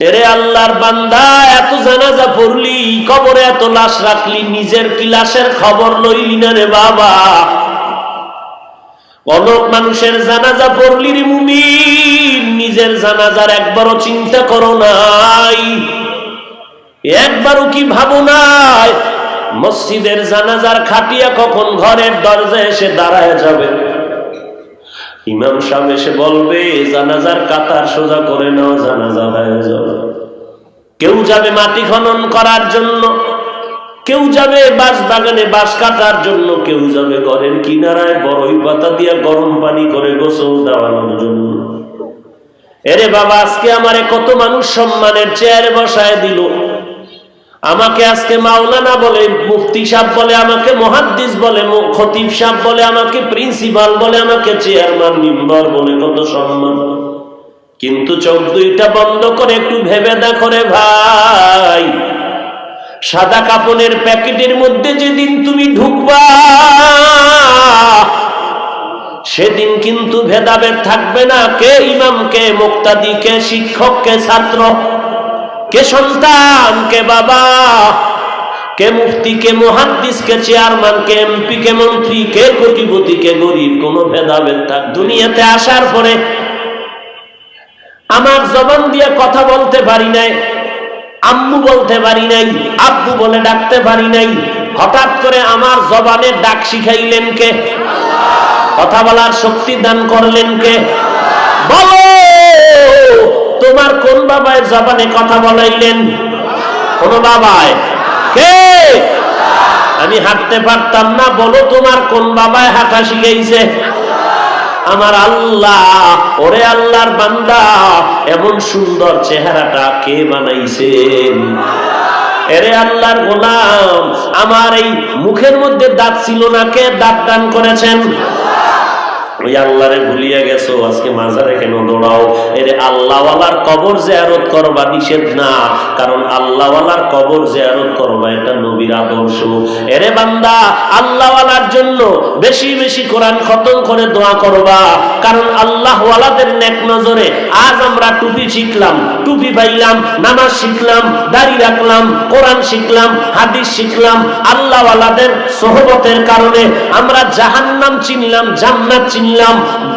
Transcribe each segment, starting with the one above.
এরে আল্লাহর বান্দা, এত জানাজা পড়লি, কবরে এত লাশ রাখলি, নিজের কি লাশের খবর লইলি না রে বাবা? অনেক মানুষের জানাজা পড়লি রে মুমিন, নিজের জানাজার একবারও চিন্তা করো নাই, একবারও কি ভাবো নাই মসজিদের জানাজার খাটিয়া কখন ঘরের দরজায় এসে দাঁড়ায় যাবে? ইমাম সাহেব এসে বলবে জানাজার কাতার সোজা করে নাও, জানাজা হয়ে যাবে। কেউ যাবে মাটি খনন করার জন্য, কেউ যাবে বাঁশ বাগানে বাঁশ কাটার জন্য, কেউ যাবে ঘরের কিনারায় বড়ই পাতা দিয়ে গরম পানি করে গোসল দেওয়ানোর জন্য। এরে বাবা, আজকে আমারে কত মানুষ সম্মানের চেয়ারে বসায় দিল, আমাকে আজকে মাওলানা বলে, মুফতি সাহেব বলে, আমাকে মুহাদ্দিস বলে, খতিব সাহেব বলে, আমাকে প্রিন্সিপাল বলে, আমাকে চেয়ারম্যান মেম্বার বলে, কত সম্মান। কিন্তু চোখ দুইটা বন্ধ করে একটু ভেবে দেখো রে ভাই, সাদা কাপড়ের প্যাকেটের মধ্যে যেদিন তুমি ঢুকবা সেদিন কিন্তু ভেদাভেদ থাকবে না, কে ইমাম, কে মুক্তাদি, কে শিক্ষক, কে ছাত্র, কে সন্তান, কে বাবা, কে মুফতি, কে মুহাদ্দিস, কে চেয়ারম্যান, কে এমপি, কে মন্ত্রী, কে কোটিপতি, কে গরিব, কোনো ভেদাভেদ থাক। দুনিয়াতে আসার পরে আমার জবান দিয়ে কথা বলতে পারি নাই, আম্মু বলতে পারি নাই, আব্বু বলে ডাকতে পারি নাই, হঠাৎ করে আমার জবানের ডাক শিখাইলেন কে? কথা বলার শক্তি দান করলেন কে? বলো, তোমার কোন বাবায় জবানে কথা বলাইলেন? কোন বাবায়? কে? আমি হাঁটতে পারতাম না, বলো তোমার কোন বাবায় হাঁটা শিখাইছে? আমার আল্লাহ। ওরে আল্লাহর বান্দা, এমন সুন্দর চেহারাটা কে বানাইছেন? এরে আল্লাহর গোলাম, আমার এই মুখের মধ্যে দাঁত ছিল না, কে দাঁত দান করেছেন? ওই আল্লাহরে ভুলিয়ে গেছো, আজকে মাজারে কেন দৌড়াও? এরে আল্লাহওয়ালার কবর জিয়ারত করবা নিষেধ না, কারণ আল্লাহওয়ালার কবর জিয়ারত করবা এটা নবীর আদর্শ। এরে বান্দা, আল্লাহওয়ালার জন্য বেশি বেশি কোরআন খতম করে দোয়া করবা, কারণ আল্লাহওয়ালাদের নেক নজরে আজ আমরা টুপি শিখলাম, টুপি পাইলাম, নামাজ শিখলাম, দাড়ি রাখলাম, কোরআন শিখলাম, হাদিস শিখলাম। আল্লাহওয়ালাদের সোহবতের কারণে আমরা জাহান্নাম চিনলাম, জান্নাত চিনলাম,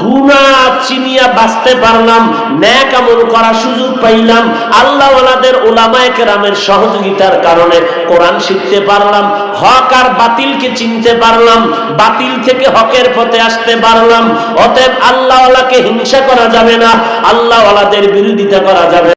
গুনাহ চিনিয়া বাঁচতে পারলাম, নেক আমল করার সুযোগ পাইলাম। আল্লাহওয়ালাদের উলামায়ে কেরামের সহযোগিতার কারণে কোরআন শিখতে পারলাম, হক আর বাতিলকে চিনতে পারলাম, বাতিল থেকে হকের পথে আসতে পারলাম। অতএব আল্লাহওয়ালাকে হিংসা করা যাবে না, আল্লাহওয়ালাদের বিরোধিতা করা যাবে।